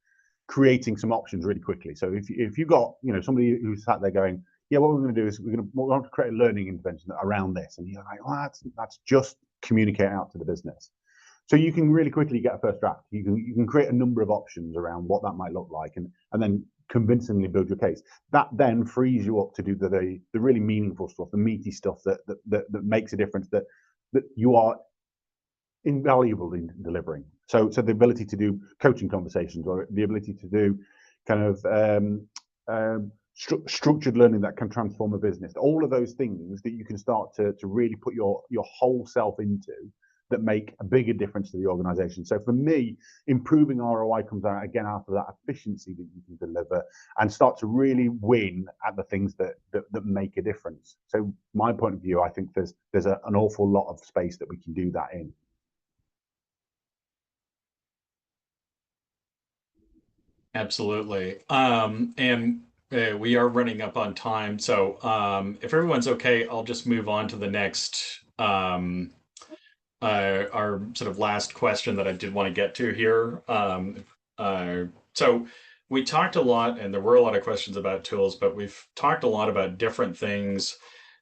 creating some options really quickly. So if you got somebody who's sat there going, yeah, what we're going to do is we want to create a learning intervention around this, and you're like, oh, that's just communicate out to the business. So you can really quickly get a first draft. You can create a number of options around what that might look like, and then convincingly build your case. That then frees you up to do the really meaningful stuff, the meaty stuff that makes a difference, that you are invaluable in delivering. So the ability to do coaching conversations, or the ability to do kind of structured learning that can transform a business, all of those things that you can start to really put your whole self into, that make a bigger difference to the organization. So for me, improving ROI comes out again after that efficiency that you can deliver and start to really win at the things that make a difference. So my point of view, I think there's an awful lot of space that we can do that in. Absolutely. And we are running up on time. So if everyone's okay, I'll just move on to the next our sort of last question that I did want to get to here. So we talked a lot, and there were a lot of questions about tools, but we've talked a lot about different things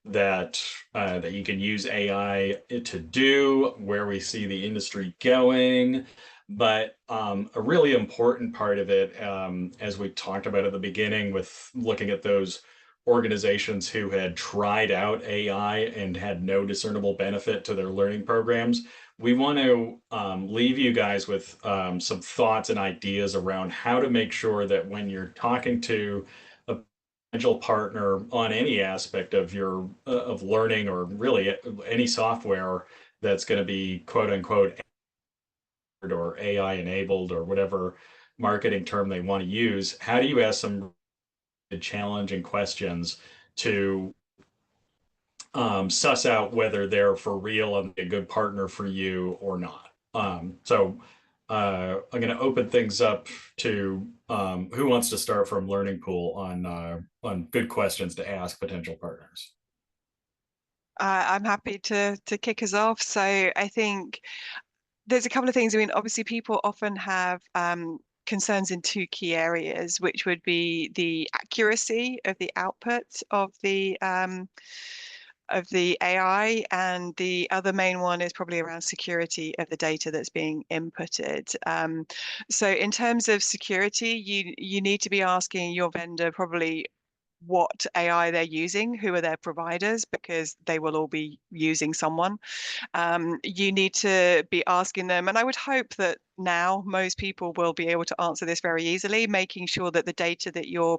that that you can use AI to do, where we see the industry going. But a really important part of it, as we talked about at the beginning, with looking at those organizations who had tried out AI and had no discernible benefit to their learning programs, we want to leave you guys with some thoughts and ideas around how to make sure that when you're talking to a potential partner on any aspect of your of learning, or really any software that's going to be quote unquote or AI enabled or whatever marketing term they want to use, how do you ask some challenging questions to suss out whether they're for real and a good partner for you or not. So I'm going to open things up to who wants to start from Learning Pool on good questions to ask potential partners? I'm happy to kick us off. So I think there's a couple of things. I mean, obviously, people often have concerns in two key areas, which would be the accuracy of the output of the AI, and the other main one is probably around security of the data that's being inputted. So in terms of security, you need to be asking your vendor probably what AI they're using, who are their providers, because they will all be using someone. You need to be asking them, and I would hope that now most people will be able to answer this very easily, making sure that the data that you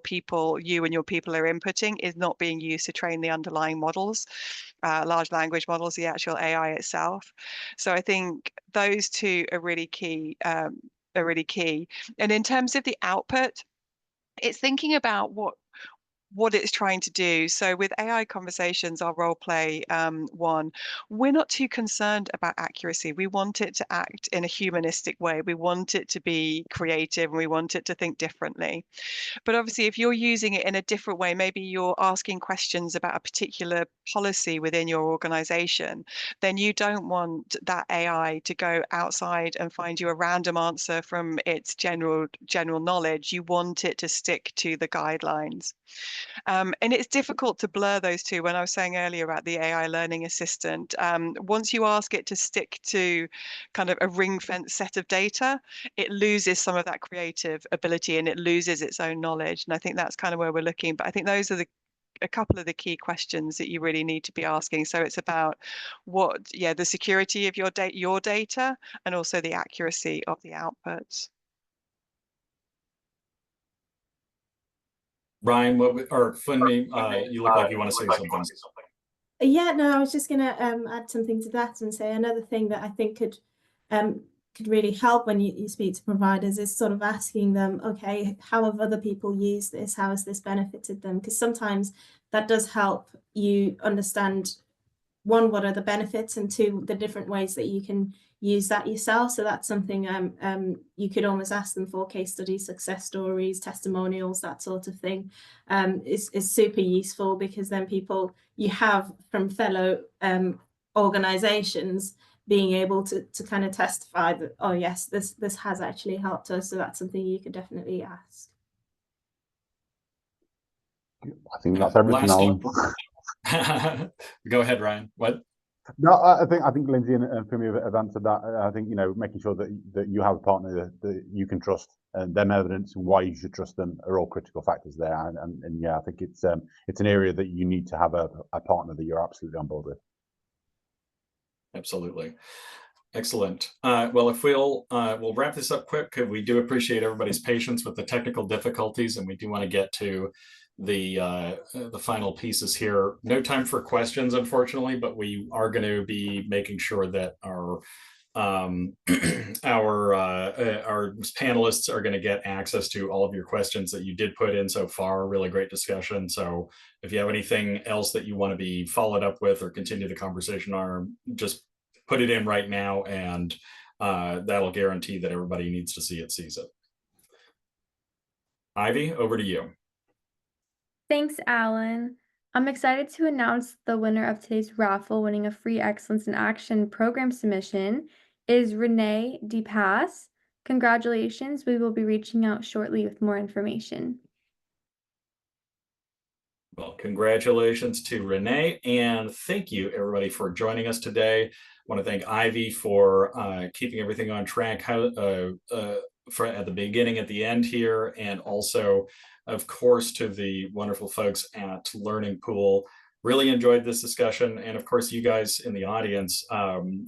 and your people are inputting is not being used to train the underlying models, large language models, the actual AI itself. So I think those two are really key. And in terms of the output, it's thinking about what it's trying to do. So with AI conversations, our role play one, we're not too concerned about accuracy. We want it to act in a humanistic way. We want it to be creative, and we want it to think differently. But obviously, if you're using it in a different way, maybe you're asking questions about a particular policy within your organization, then you don't want that AI to go outside and find you a random answer from its general knowledge. You want it to stick to the guidelines. And it's difficult to blur those two. When I was saying earlier about the AI learning assistant, once you ask it to stick to kind of a ring-fence set of data, it loses some of that creative ability, and it loses its own knowledge. And I think that's kind of where we're looking. But I think those are a couple of the key questions that you really need to be asking. So it's about the security of your data, and also the accuracy of the outputs. Ryan, or Funmi, you look like you want to say something. Yeah, no, I was just going to add something to that and say another thing that I think could really help when you speak to providers is sort of asking them, okay, how have other people used this? How has this benefited them? Because sometimes that does help you understand, one, what are the benefits, and two, the different ways that you can use that yourself. So that's something you could almost ask them for: case studies, success stories, testimonials, that sort of thing. Is super useful, because then you have from fellow organizations being able to kind of testify that, oh yes, this has actually helped us. So that's something you could definitely ask. I think that's everything. Go ahead, Ryan. What? No, I think Lindsey and Funmi have answered that. I think, making sure that you have a partner that you can trust, and them evidence and why you should trust them are all critical factors there. And yeah, I think it's an area that you need to have a partner that you're absolutely on board with. Absolutely. Excellent. Well, if we'll wrap this up quick, because we do appreciate everybody's patience with the technical difficulties, and we do want to get to the final pieces here. No time for questions, unfortunately, but we are going to be making sure that our panelists are going to get access to all of your questions that you did put in so far. Really great discussion. So if you have anything else that you want to be followed up with or continue the conversation on, just put it in right now, and that'll guarantee that everybody who needs to see it sees it. Ivy, over to you. Thanks, Alan. I'm excited to announce the winner of today's raffle, winning a free Excellence in Action program submission, is Renee DePass. Congratulations. We will be reaching out shortly with more information. Well, congratulations to Renee, and thank you everybody for joining us today. I want to thank Ivy for keeping everything on track for at the beginning, at the end here, and also, of course, to the wonderful folks at Learning Pool. Really enjoyed this discussion, and of course, you guys in the audience.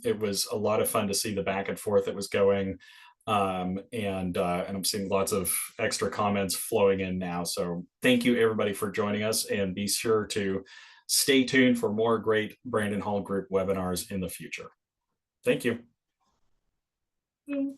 It was a lot of fun to see the back and forth that was going. And I'm seeing lots of extra comments flowing in now. So thank you everybody for joining us, and be sure to stay tuned for more great Brandon Hall Group webinars in the future. Thank you. Thank you.